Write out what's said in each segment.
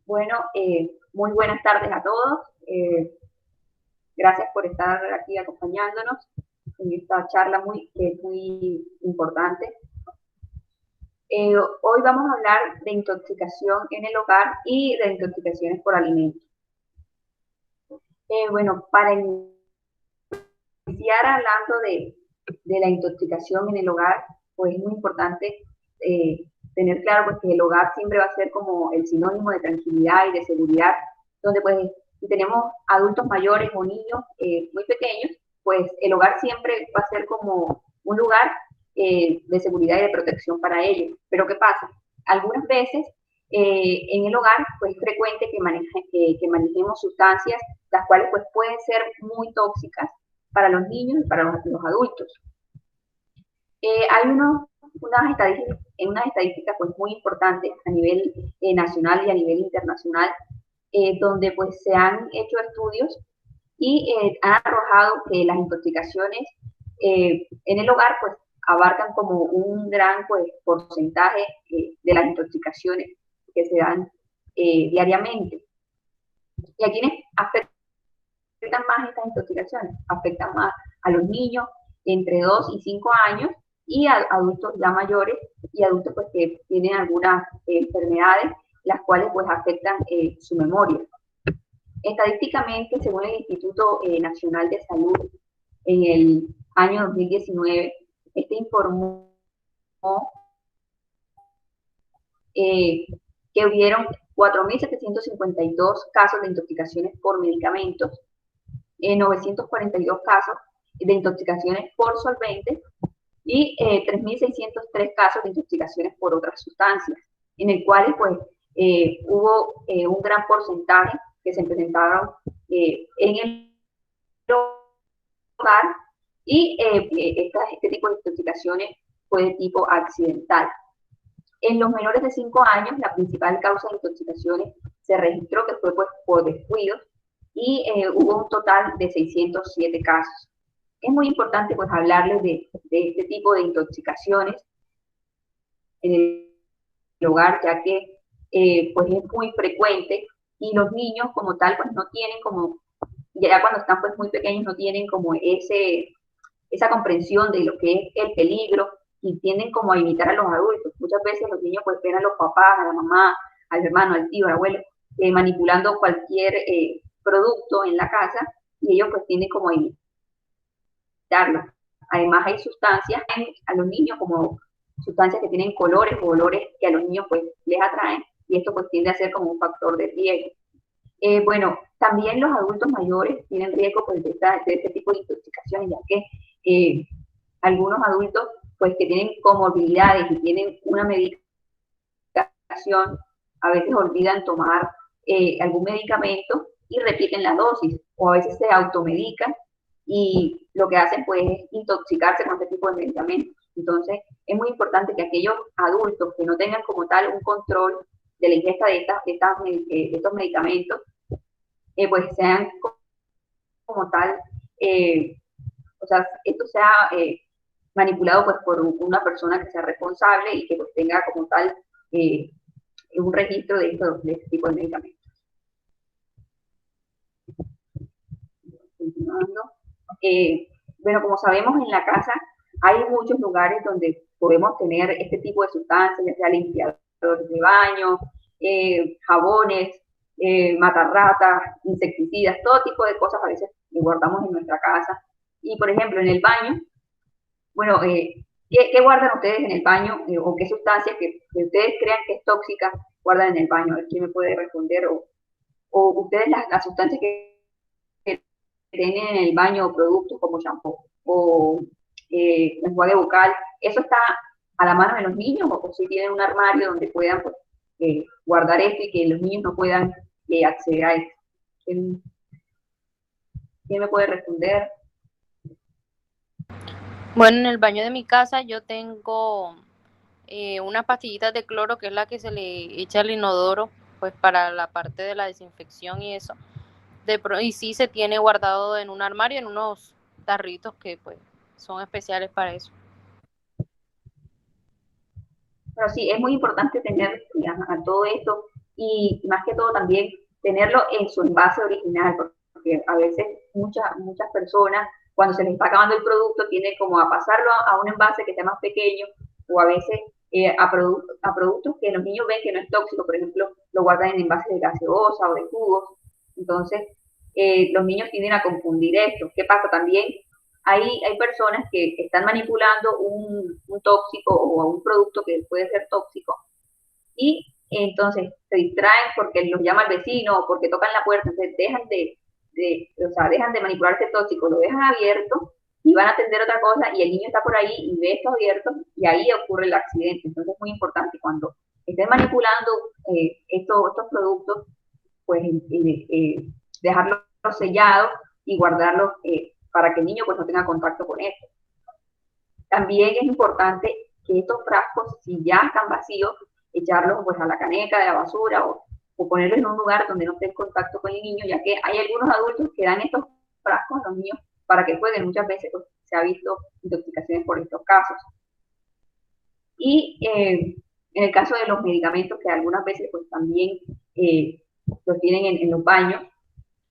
Bueno, muy buenas tardes a todos. Gracias por estar aquí acompañándonos en esta charla que es muy importante. Hoy vamos a hablar de intoxicación en el hogar y de intoxicaciones por alimentos. Bueno, para iniciar hablando de la intoxicación en el hogar, pues es muy importante tener claro pues, que el hogar siempre va a ser como el sinónimo de tranquilidad y de seguridad, donde pues si tenemos adultos mayores o niños muy pequeños, pues el hogar siempre va a ser como un lugar de seguridad y de protección para ellos. Pero ¿qué pasa? Algunas veces en el hogar pues es frecuente que manejemos sustancias las cuales pues pueden ser muy tóxicas para los niños y para los adultos. Hay unas estadísticas pues muy importantes a nivel nacional y a nivel internacional, donde pues se han hecho estudios y han arrojado que las intoxicaciones en el hogar pues abarcan como un gran pues, porcentaje de las intoxicaciones que se dan diariamente. ¿Y a quiénes afectan más estas intoxicaciones? Afectan más a los niños entre 2 y 5 años y a adultos ya mayores y adultos pues que tienen algunas enfermedades las cuales pues afectan su memoria. Estadísticamente, según el Instituto Nacional de Salud, en el año 2019, este informó eh, que hubieron 4.752 casos de intoxicaciones por medicamentos, 942 casos de intoxicaciones por solventes y 3.603 casos de intoxicaciones por otras sustancias, en el cual pues, hubo un gran porcentaje que se presentaron en el hogar y este tipo de intoxicaciones fue de tipo accidental. En los menores de 5 años, la principal causa de intoxicaciones se registró que fue pues, por descuidos y hubo un total de 607 casos. Es muy importante pues hablarles de este tipo de intoxicaciones en el hogar, ya que pues es muy frecuente y los niños como tal pues no tienen como, ya cuando están pues muy pequeños no tienen como esa comprensión de lo que es el peligro y tienden como a imitar a los adultos. Muchas veces los niños pues ven a los papás, a la mamá, al hermano, al tío, al abuelo, manipulando cualquier producto en la casa y ellos pues tienden como a imitarlo. Además hay sustancias a los niños como sustancias que tienen colores o olores que a los niños pues les atraen y esto pues tiende a ser como un factor de riesgo. Bueno, también los adultos mayores tienen riesgo pues, de este tipo de intoxicaciones, ya que algunos adultos pues que tienen comorbilidades y tienen una medicación, a veces olvidan tomar algún medicamento y repiten la dosis, o a veces se automedican y lo que hacen pues es intoxicarse con este tipo de medicamentos. Entonces es muy importante que aquellos adultos que no tengan como tal un control de la ingesta de estos medicamentos, pues sean como tal, o sea, esto sea manipulado pues por una persona que sea responsable y que pues tenga como tal eh, un registro de este tipo de medicamentos. Continuando. Bueno, como sabemos en la casa hay muchos lugares donde podemos tener este tipo de sustancias, ya sea limpiadores de baño, jabones, matarratas, insecticidas, todo tipo de cosas a veces que guardamos en nuestra casa. Y por ejemplo, en el baño, bueno, ¿qué guardan ustedes en el baño o qué sustancias que ustedes crean que es tóxica guardan en el baño? A ver quién me puede responder. O ustedes las sustancias que tienen en el baño o productos como shampoo o enjuague bucal, ¿eso está a la mano de los niños o si tienen un armario donde puedan pues, guardar esto y que los niños no puedan acceder a esto? ¿Quién me puede responder? Bueno, en el baño de mi casa yo tengo unas pastillitas de cloro que es la que se le echa al inodoro, pues para la parte de la desinfección y eso. Y sí se tiene guardado en un armario, en unos tarritos que pues son especiales para eso. Pero sí, es muy importante tener a todo esto y más que todo también tenerlo en su envase original, porque a veces muchas personas cuando se les está acabando el producto tienen como a pasarlo a un envase que sea más pequeño o a veces a productos que los niños ven que no es tóxico, por ejemplo, lo guardan en envases de gaseosa o de jugos. Entonces, los niños tienden a confundir esto. ¿Qué pasa? También hay personas que están manipulando un tóxico o un producto que puede ser tóxico y entonces se distraen porque los llama el vecino o porque tocan la puerta, entonces dejan de manipular ese tóxico, lo dejan abierto y van a atender otra cosa y el niño está por ahí y ve esto abierto y ahí ocurre el accidente. Entonces es muy importante cuando estén manipulando estos productos, pues dejarlos sellados y guardarlos para que el niño pues no tenga contacto con esto. También es importante que estos frascos, si ya están vacíos, echarlos pues a la caneca de la basura o ponerlos en un lugar donde no esté en contacto con el niño, ya que hay algunos adultos que dan estos frascos a los niños para que jueguen. Muchas veces pues, se ha visto intoxicaciones por estos casos. Y en el caso de los medicamentos, que algunas veces pues también los tienen en los baños,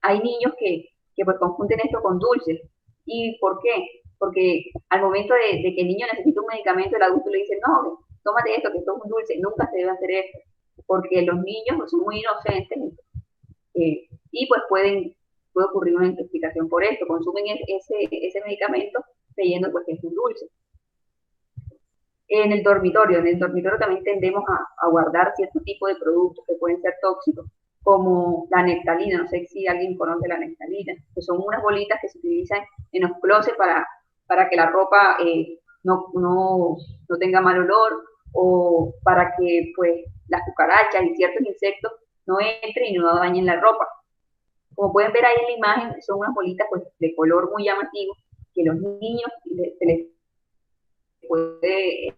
hay niños que pues confunden esto con dulces. ¿Y por qué? Porque al momento de que el niño necesita un medicamento, el adulto le dice, no, tómate esto, que esto es un dulce. Nunca se debe hacer esto, porque los niños pues, son muy inocentes y pues puede ocurrir una intoxicación por esto. Consumen ese medicamento creyendo pues, que es un dulce. En el dormitorio también tendemos a guardar cierto tipo de productos que pueden ser tóxicos, como la neftalina, no sé si alguien conoce la neftalina, que son unas bolitas que se utilizan en los closets para que la ropa no tenga mal olor o para que pues las cucarachas y ciertos insectos no entren y no dañen la ropa. Como pueden ver ahí en la imagen, son unas bolitas pues, de color muy llamativo que los niños se les puede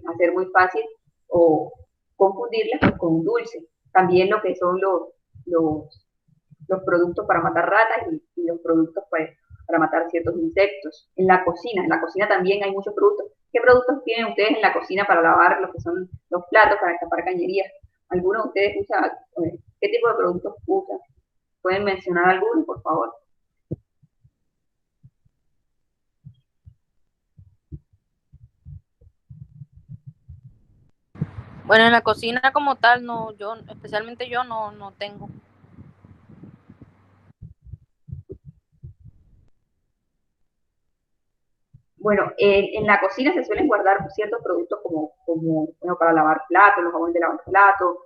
hacer muy fácil o confundirlas pues, con dulce. También lo que son los productos para matar ratas y los productos pues, para matar ciertos insectos. En la cocina también hay muchos productos. ¿Qué productos tienen ustedes en la cocina para lavar lo que son los platos, para escapar cañerías? ¿Alguno de ustedes usa, qué tipo de productos usan? ¿Pueden mencionar alguno, por favor? Bueno, en la cocina como tal, no, yo, especialmente yo no tengo. Bueno, en la cocina se suelen guardar ciertos productos como bueno, para lavar platos, los jabones de lavar platos.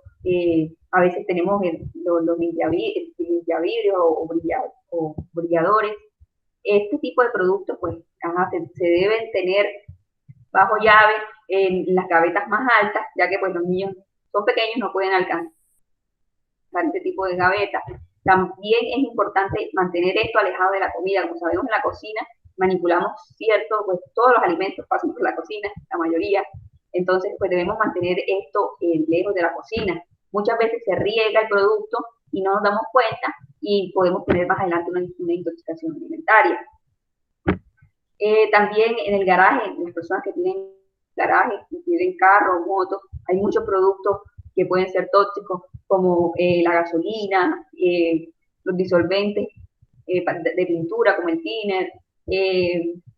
A veces tenemos los limpiavidrios o brilladores. Este tipo de productos, pues, se deben tener bajo llave en las gavetas más altas, ya que pues los niños son pequeños, no pueden alcanzar este tipo de gavetas. También es importante mantener esto alejado de la comida. Como sabemos, en la cocina manipulamos pues todos los alimentos pasan por la cocina, la mayoría. Entonces, pues debemos mantener esto lejos de la cocina. Muchas veces se riega el producto y no nos damos cuenta y podemos tener más adelante una intoxicación alimentaria. También en el garaje, las personas que tienen garaje, que tienen carro, moto, hay muchos productos que pueden ser tóxicos, como la gasolina, los disolventes de pintura, como el thinner,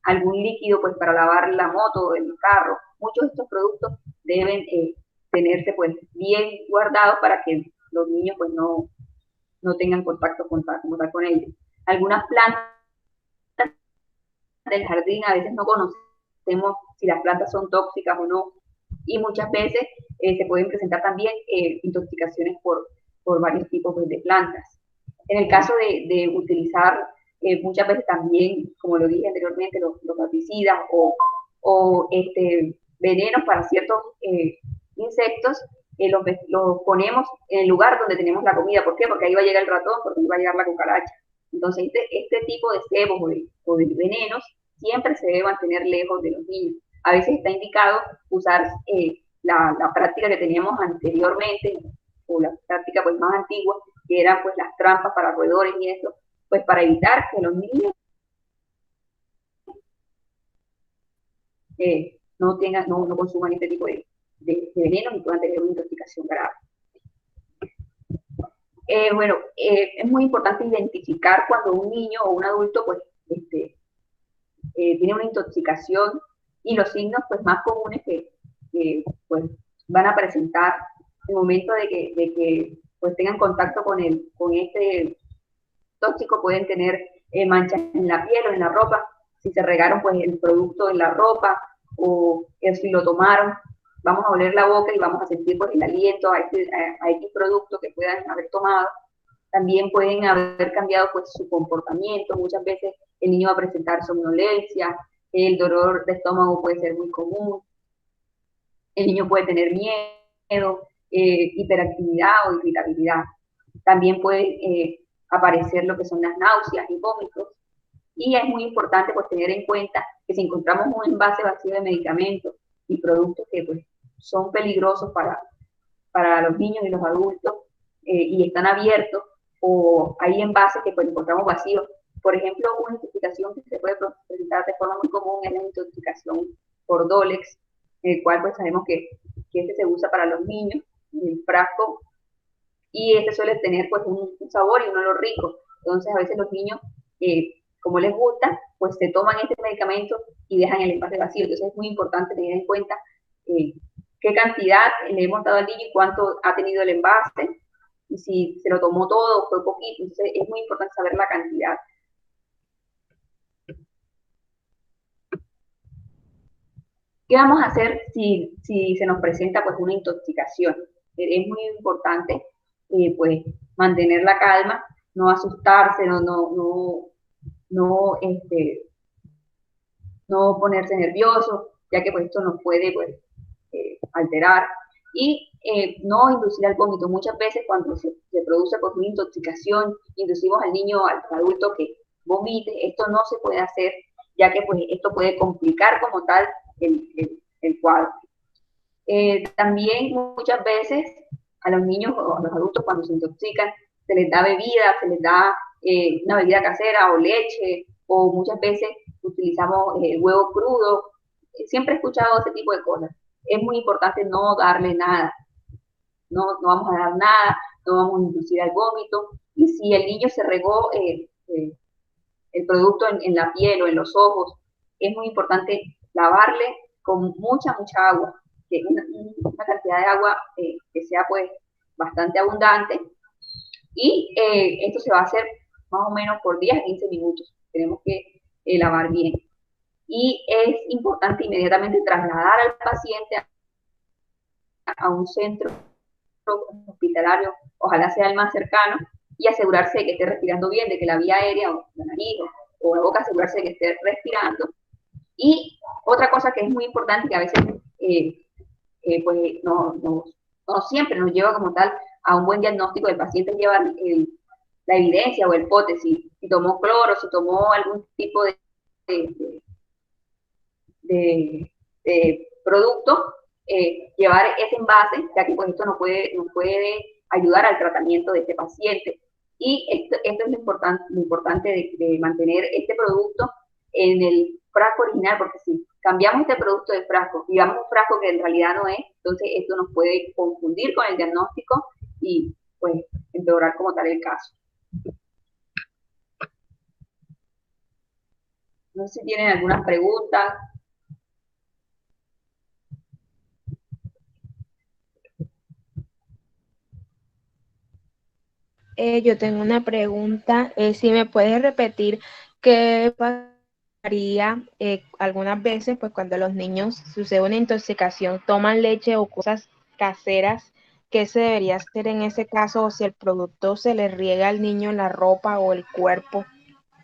algún líquido pues para lavar la moto, el carro. Muchos de estos productos deben tenerse pues bien guardados para que los niños pues no tengan contacto con ellos. Algunas plantas del jardín a veces no conocemos si las plantas son tóxicas o no, y muchas veces se pueden presentar también intoxicaciones por varios tipos de plantas. En el caso de utilizar muchas veces también, como lo dije anteriormente, los herbicidas o venenos para ciertos insectos, los ponemos en el lugar donde tenemos la comida. ¿Por qué? Porque ahí va a llegar el ratón, porque ahí va a llegar la cucaracha. Entonces, este tipo de cebos o de venenos siempre se debe mantener lejos de los niños. A veces está indicado usar la práctica que teníamos anteriormente, o la práctica pues más antigua, que eran pues las trampas para roedores y eso, pues para evitar que los niños no consuman este tipo de venenos y puedan tener una intoxicación grave. Bueno, es muy importante identificar cuando un niño o un adulto pues, tiene una intoxicación y los signos pues, más comunes que pues, van a presentar en el momento de que pues, tengan contacto con este tóxico. Pueden tener manchas en la piel o en la ropa, si se regaron pues, el producto en la ropa o si lo tomaron. Vamos a oler la boca y vamos a sentir pues, el aliento a este producto que puedan haber tomado. También pueden haber cambiado pues, su comportamiento. Muchas veces el niño va a presentar somnolencia, el dolor de estómago puede ser muy común, el niño puede tener miedo, hiperactividad o irritabilidad. También puede aparecer lo que son las náuseas y vómitos. Y es muy importante pues, tener en cuenta que si encontramos un envase vacío de medicamentos y productos que pues, son peligrosos para los niños y los adultos y están abiertos, o hay envases que pues, encontramos vacíos. Por ejemplo, una intoxicación que se puede presentar de forma muy común es la intoxicación por Dolex, el cual pues sabemos que este se usa para los niños, el frasco, y este suele tener pues un sabor y un olor rico. Entonces a veces los niños, como les gusta, pues se toman este medicamento y dejan el envase vacío. Entonces es muy importante tener en cuenta qué cantidad le hemos dado al niño y cuánto ha tenido el envase, y si se lo tomó todo o fue poquito. Entonces es muy importante saber la cantidad. ¿Qué vamos a hacer si se nos presenta pues una intoxicación? Es muy importante pues mantener la calma, no asustarse, no, no ponerse nervioso, ya que pues esto nos puede pues, alterar. Y no inducir al vómito. Muchas veces cuando se produce pues, una intoxicación, inducimos al niño o al adulto que vomite. Esto no se puede hacer, ya que pues, esto puede complicar como tal el cuadro. También muchas veces a los niños o a los adultos cuando se intoxican se les da bebida, se les da una bebida casera o leche, o muchas veces utilizamos huevo crudo. Siempre he escuchado ese tipo de cosas. Es muy importante no darle nada, no vamos a dar nada, no vamos a inducir al vómito. Y si el niño se regó el producto en la piel o en los ojos, es muy importante lavarle con mucha agua, que una cantidad de agua que sea pues bastante abundante, y esto se va a hacer más o menos por 10 a 15 minutos. Tenemos que lavar bien. Y es importante inmediatamente trasladar al paciente a un centro hospitalario, ojalá sea el más cercano, y asegurarse de que esté respirando bien, de que la vía aérea o la nariz o la boca, asegurarse de que esté respirando. Y otra cosa que es muy importante, que a veces pues no siempre nos lleva como tal a un buen diagnóstico del paciente, lleva la evidencia o el hipótesis, si tomó cloro, si tomó algún tipo de, de producto, llevar ese envase, ya que pues esto nos puede ayudar al tratamiento de este paciente. Y esto es lo importante de mantener este producto en el frasco original, porque si cambiamos este producto de frasco y damos un frasco que en realidad no es, entonces esto nos puede confundir con el diagnóstico y pues empeorar como tal el caso. No sé si tienen algunas preguntas. Yo tengo una pregunta. Si me puedes repetir qué pasaría algunas veces, pues cuando los niños sucede una intoxicación, toman leche o cosas caseras, ¿qué se debería hacer en ese caso? O si el producto se le riega al niño en la ropa o el cuerpo,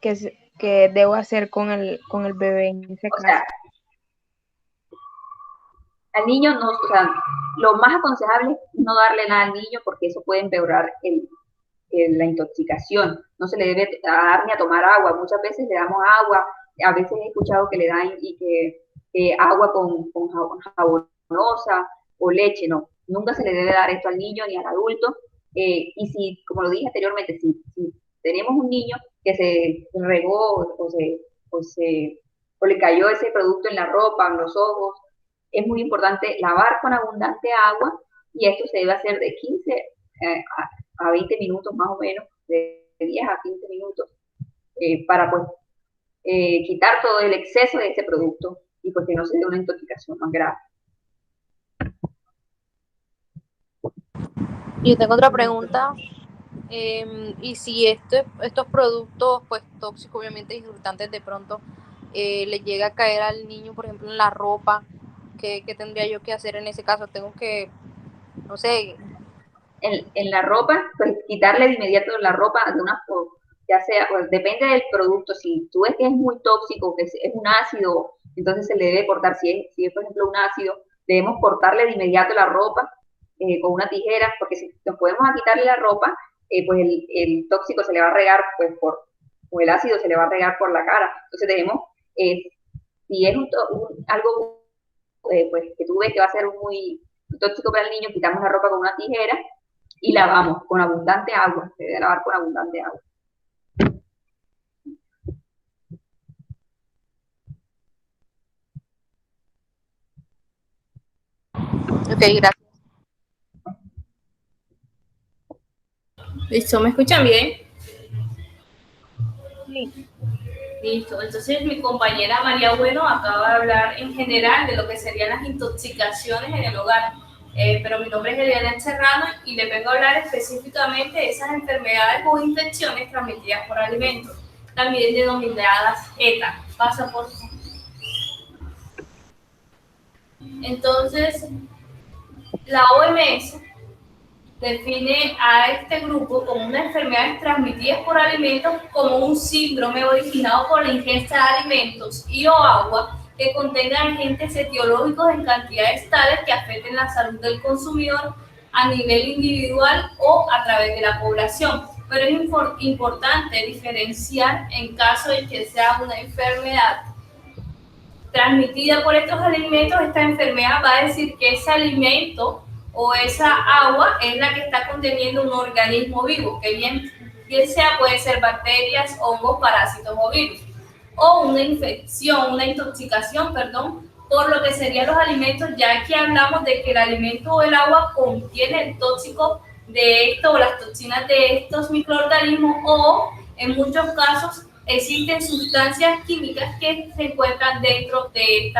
¿qué debo hacer con el bebé en ese O caso? sea, al niño no, o sea, lo más aconsejable es no darle nada al niño, porque eso puede empeorar la intoxicación. No se le debe dar ni a tomar agua. Muchas veces le damos agua, a veces he escuchado que le dan y que agua con jabonosa o leche. No, nunca se le debe dar esto al niño ni al adulto. Y si, como lo dije anteriormente, si tenemos un niño que se regó o le cayó ese producto en la ropa, en los ojos, es muy importante lavar con abundante agua, y esto se debe hacer de 15 a 20 minutos más o menos, de 10 a 15 minutos, para pues quitar todo el exceso de este producto y pues que no se dé una intoxicación más grave. Y yo tengo otra pregunta. Y si estos productos pues tóxicos, obviamente irritantes, de pronto le llega a caer al niño, por ejemplo, en la ropa, ¿qué tendría yo que hacer en ese caso? Tengo que, no sé. En la ropa, pues quitarle de inmediato la ropa de una forma, ya sea, pues depende del producto. Si tú ves que es muy tóxico, que es un ácido, entonces se le debe cortar. Si es por ejemplo un ácido, debemos cortarle de inmediato la ropa con una tijera, porque si nos podemos quitarle la ropa, pues el tóxico se le va a regar, pues o el ácido se le va a regar por la cara. Entonces debemos, si es algo pues que tú ves que va a ser muy tóxico para el niño, quitamos la ropa con una tijera y lavamos con abundante agua. Se debe lavar con abundante agua. Ok, gracias. ¿Listo? ¿Me escuchan bien? Sí. Listo. Entonces mi compañera María Bueno acaba de hablar en general de lo que serían las intoxicaciones en el hogar. Pero mi nombre es Eliana Serrano y les vengo a hablar específicamente de esas enfermedades o infecciones transmitidas por alimentos, también denominadas ETA. Pasa por... Entonces, la OMS define a este grupo como una enfermedad transmitida por alimentos, como un síndrome originado por la ingesta de alimentos y o agua que contengan agentes etiológicos en cantidades tales que afecten la salud del consumidor a nivel individual o a través de la población. Pero es importante diferenciar en caso de que sea una enfermedad transmitida por estos alimentos. Esta enfermedad va a decir que ese alimento o esa agua es la que está conteniendo un organismo vivo, que bien sea, puede ser bacterias, hongos, parásitos o virus, o una infección, una intoxicación, perdón, por lo que serían los alimentos, ya que hablamos de que el alimento o el agua contiene el tóxico de esto o las toxinas de estos microorganismos, o en muchos casos existen sustancias químicas que se encuentran dentro de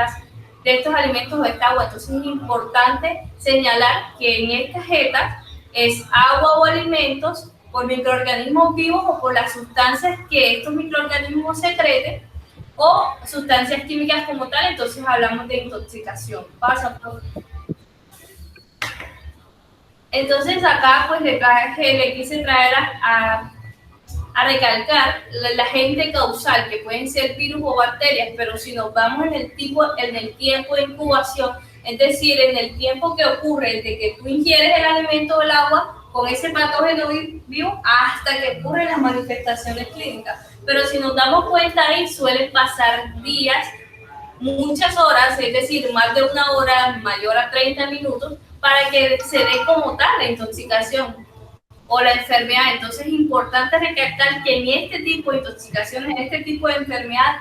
estos alimentos o esta agua. Entonces es importante señalar que en esta ETA es agua o alimentos por microorganismos vivos o por las sustancias que estos microorganismos secreten o sustancias químicas como tal. Entonces hablamos de intoxicación. Pasa, por... Entonces acá pues le quise traer a recalcar el agente causal, que pueden ser virus o bacterias, pero si nos vamos en el tiempo de incubación, es decir, en el tiempo que ocurre desde que tú ingieres el alimento o el agua con ese patógeno vivo hasta que ocurren las manifestaciones clínicas. Pero si nos damos cuenta ahí, suelen pasar días, muchas horas, es decir, más de una hora, mayor a 30 minutos, para que se dé como tal la intoxicación o la enfermedad. Entonces es importante recalcar que en este tipo de intoxicaciones, en este tipo de enfermedad,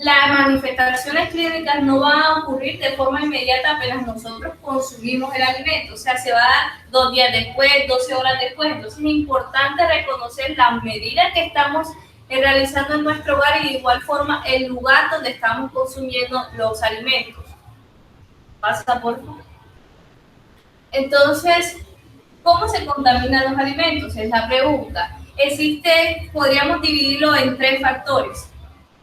las manifestaciones clínicas no van a ocurrir de forma inmediata apenas nosotros consumimos el alimento. O sea, se va a dar 2 días después, 12 horas después. Entonces es importante reconocer las medidas que estamos realizando en nuestro hogar y de igual forma el lugar donde estamos consumiendo los alimentos. Pasa, por favor. Entonces, ¿cómo se contaminan los alimentos? Es la pregunta. Podríamos dividirlo en 3 factores.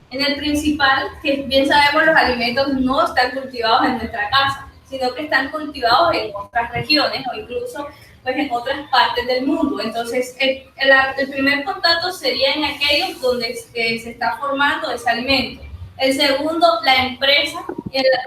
En el principal, que bien sabemos, los alimentos no están cultivados en nuestra casa, sino que están cultivados en otras regiones o incluso pues, en otras partes del mundo. Entonces, el primer contacto sería en aquellos donde se está formando ese alimento. El segundo, la empresa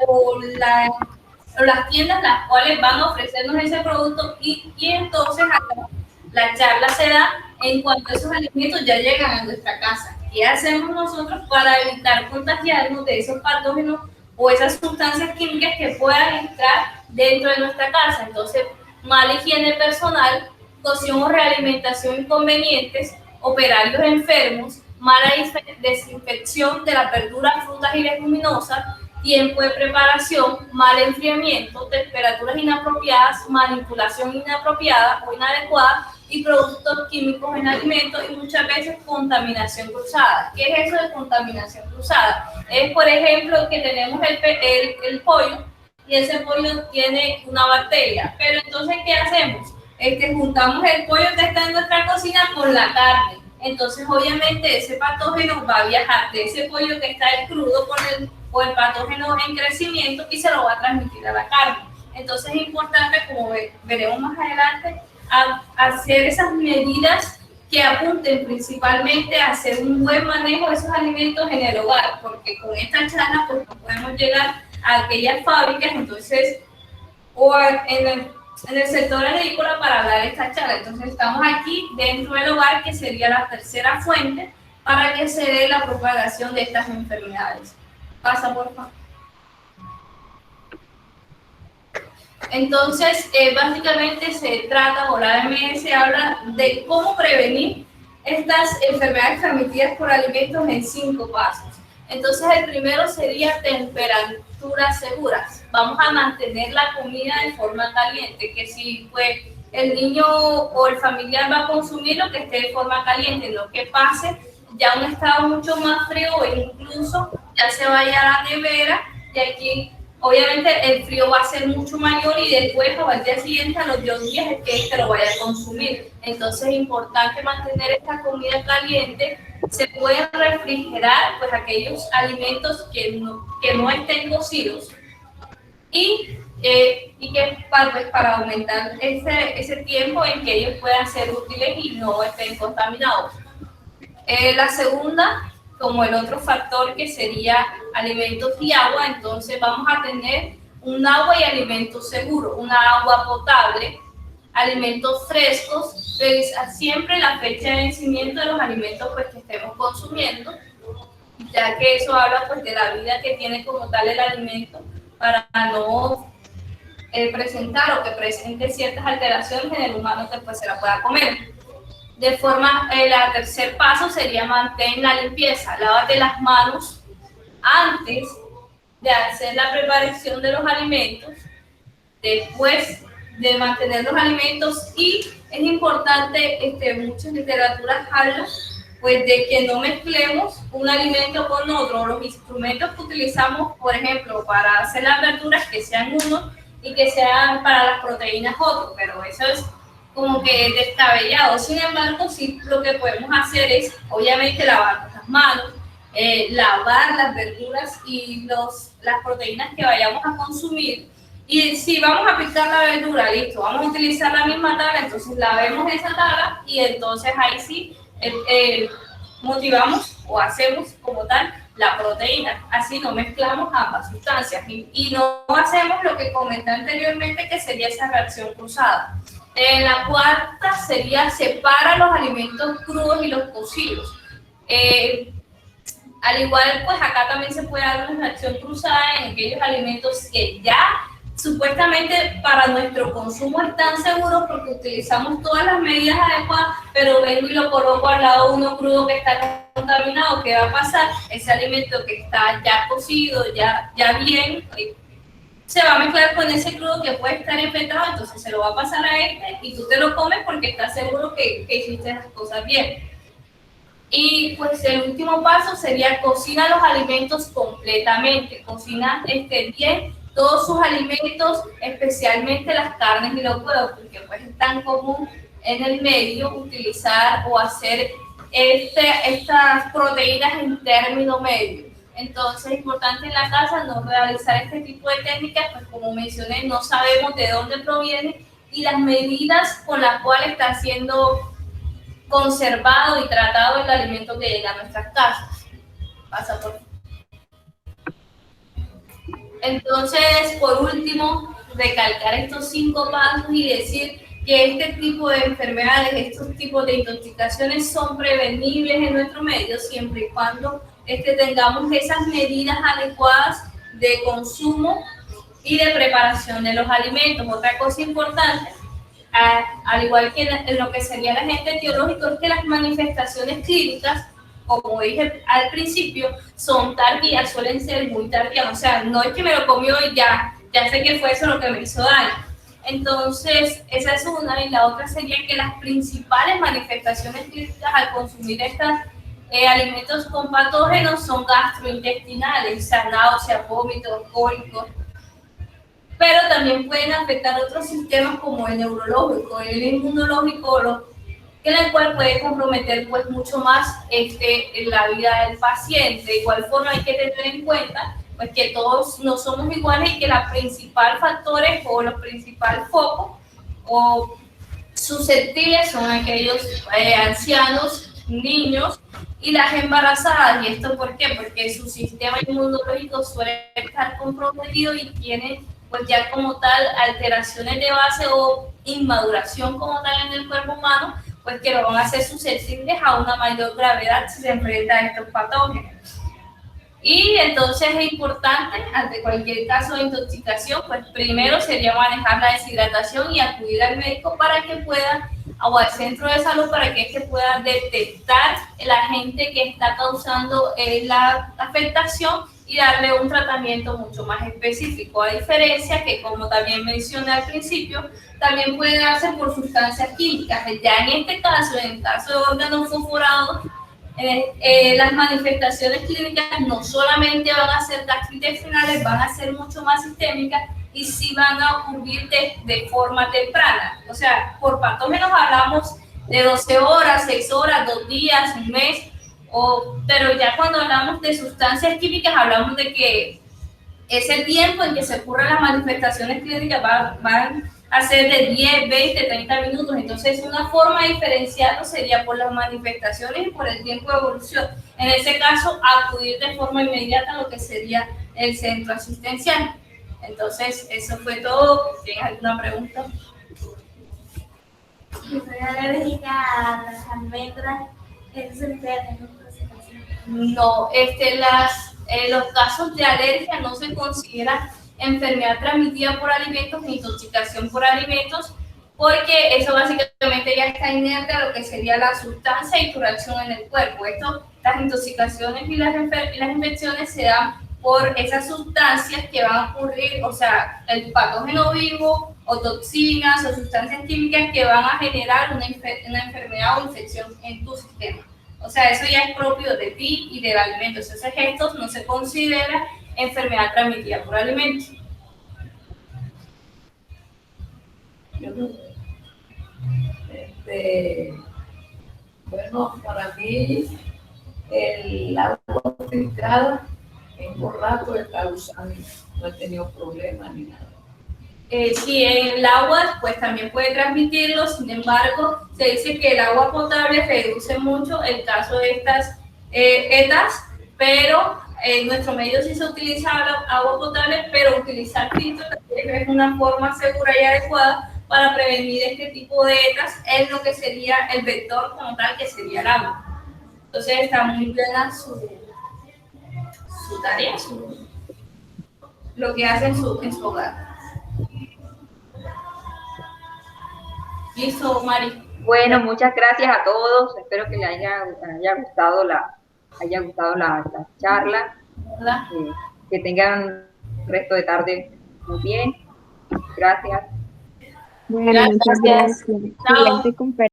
o las tiendas las cuales van a ofrecernos ese producto y entonces acá la charla se da en cuanto esos alimentos ya llegan a nuestra casa. ¿Qué hacemos nosotros para evitar contagiarnos de esos patógenos o esas sustancias químicas que puedan entrar dentro de nuestra casa? Entonces, mala higiene personal, cocción o realimentación inconvenientes, operarios enfermos, mala desinfección de las verduras, frutas y leguminosas, tiempo de preparación, mal enfriamiento, temperaturas inapropiadas, manipulación inapropiada o inadecuada, y productos químicos en alimentos y muchas veces contaminación cruzada. ¿Qué es eso de contaminación cruzada? Es, por ejemplo, que tenemos el pollo y ese pollo tiene una bacteria, pero entonces, ¿qué hacemos? Juntamos el pollo que está en nuestra cocina con la carne. Entonces, obviamente, ese patógeno va a viajar de ese pollo que está crudo con el patógeno en crecimiento y se lo va a transmitir a la carne. Entonces, es importante, como veremos más adelante, hacer esas medidas que apunten principalmente a hacer un buen manejo de esos alimentos en el hogar, porque con esta charla pues, podemos llegar a aquellas fábricas, entonces, o en el sector agrícola para hablar de esta charla. Entonces estamos aquí dentro del hogar, que sería la tercera fuente para que se dé la propagación de estas enfermedades. Pasa, por favor. Entonces, básicamente se trata, o la OMS habla de cómo prevenir estas enfermedades transmitidas por alimentos en 5 pasos. Entonces, el primero sería temperaturas seguras. Vamos a mantener la comida de forma caliente, que si pues, el niño o el familiar va a consumir, lo que esté de forma caliente, no que pase ya a un estado mucho más frío o incluso ya se vaya a la nevera, y aquí obviamente el frío va a ser mucho mayor y después o al día siguiente, a los 2 días, es que lo vaya a consumir. Entonces es importante mantener esta comida caliente. Se pueden refrigerar pues aquellos alimentos que no estén cocidos y que para aumentar ese tiempo en que ellos puedan ser útiles y no estén contaminados. La segunda, como el otro factor que sería alimentos y agua, entonces vamos a tener un agua y alimentos seguros, una agua potable, alimentos frescos, revisar siempre la fecha de vencimiento de los alimentos pues, que estemos consumiendo, ya que eso habla pues, de la vida que tiene como tal el alimento, para no presentar o que presente ciertas alteraciones en el humano que pues, se la pueda comer. De forma, el tercer paso sería mantener la limpieza. Lávate las manos antes de hacer la preparación de los alimentos, después de mantener los alimentos, y es importante, muchas literaturas hablan pues de que no mezclemos un alimento con otro. Los instrumentos que utilizamos, por ejemplo, para hacer las verduras, que sean unos y que sean para las proteínas otros, pero eso es como que descabellado. Sin embargo, sí, lo que podemos hacer es, obviamente, lavar las manos, lavar las verduras y las proteínas que vayamos a consumir. Y si vamos a picar la verdura, listo, vamos a utilizar la misma tabla, entonces lavemos esa tabla y entonces ahí sí motivamos o hacemos como tal la proteína. Así no mezclamos ambas sustancias y no hacemos lo que comenté anteriormente, que sería esa reacción cruzada. La cuarta sería separa los alimentos crudos y los cocidos. Al igual, pues acá también se puede dar una reacción cruzada en aquellos alimentos que ya supuestamente para nuestro consumo están seguros porque utilizamos todas las medidas adecuadas, pero vengo y lo coloco al lado de uno crudo que está contaminado. ¿Qué va a pasar? Ese alimento que está ya cocido, ya bien, se va a mezclar con ese crudo que puede estar infectado, entonces se lo va a pasar a y tú te lo comes porque estás seguro que hiciste las cosas bien. Y pues el último paso sería cocina los alimentos completamente, cocina bien todos sus alimentos, especialmente las carnes y los huevos, porque pues es tan común en el medio utilizar o hacer estas proteínas en término medio. Entonces es importante en la casa no realizar este tipo de técnicas, pues como mencioné, no sabemos de dónde proviene y las medidas con las cuales está siendo conservado y tratado el alimento que llega a nuestras casas. Pasa por. Entonces, por último, recalcar estos 5 pasos y decir que este tipo de enfermedades, estos tipos de intoxicaciones son prevenibles en nuestro medio siempre y cuando tengamos esas medidas adecuadas de consumo y de preparación de los alimentos. Otra cosa importante, al igual que en lo que sería el agente etiológico, es que las manifestaciones clínicas, como dije al principio, son tardías, suelen ser muy tardías. O sea, no es que me lo comió y ya sé que fue eso lo que me hizo daño. Entonces, esa es una, y la otra sería que las principales manifestaciones clínicas al consumir estos alimentos con patógenos son gastrointestinales, o sea, náuseas, vómitos, cólicos, pero también pueden afectar otros sistemas como el neurológico, el inmunológico, el cual puede comprometer pues mucho más la vida del paciente. De igual forma hay que tener en cuenta pues que todos no somos iguales y que los principales factores o los principales focos o susceptibles son aquellos ancianos, niños y las embarazadas. ¿Y esto por qué? Porque su sistema inmunológico suele estar comprometido y tiene pues ya como tal alteraciones de base o inmaduración como tal en el cuerpo humano, pues que lo van a hacer susceptibles a una mayor gravedad si se enfrenta a estos patógenos. Y entonces es importante, ante cualquier caso de intoxicación, pues primero sería manejar la deshidratación y acudir al médico para que pueda, o al centro de salud, para que éste pueda detectar el agente que está causando la afectación y darle un tratamiento mucho más específico, a diferencia que, como también mencioné al principio, también puede darse por sustancias químicas. Ya en este caso, en el caso de órganos fosforados, las manifestaciones clínicas no solamente van a ser gastrointestinales, van a ser mucho más sistémicas y sí van a ocurrir de forma temprana. O sea, por patógenos hablamos de 12 horas, 6 horas, 2 días, un mes, pero ya cuando hablamos de sustancias químicas hablamos de que ese tiempo en que se ocurren las manifestaciones clínicas van a ser de 10, 20, 30 minutos. Entonces, una forma de diferenciarlo sería por las manifestaciones y por el tiempo de evolución. En ese caso, acudir de forma inmediata a lo que sería el centro asistencial. Entonces, eso fue todo. ¿Tienes alguna pregunta? Si soy alérgica a las almendras, ¿eso se puede tener intoxicación? No, los casos de alergia no se consideran enfermedad transmitida por alimentos ni intoxicación por alimentos, porque eso básicamente ya está inherente a lo que sería la sustancia y su reacción en el cuerpo. Las intoxicaciones y las infecciones se dan por esas sustancias que van a ocurrir, o sea, el patógeno vivo o toxinas o sustancias químicas que van a generar una enfermedad o infección en tu sistema. O sea, eso ya es propio de ti y del alimento. Entonces, estos no se considera enfermedad transmitida por alimentos. Bueno, para mí el agua filtrada en un rato está usando, no he tenido problemas ni nada. Sí, el agua pues también puede transmitirlo, sin embargo, se dice que el agua potable reduce mucho el caso de estas ETAs, pero en nuestro medio sí se utiliza agua potable, pero utilizar filtros es una forma segura y adecuada para prevenir este tipo de ETAs en lo que sería el vector como tal, que sería el agua. Entonces está muy plena su tarea, lo que hace en su hogar. Listo, Mari. Bueno, muchas gracias a todos. Espero que les haya gustado la charla. Que tengan un resto de tarde muy bien. Gracias. Bueno, Gracias. muchas gracias. Chao. Excelente conferencia.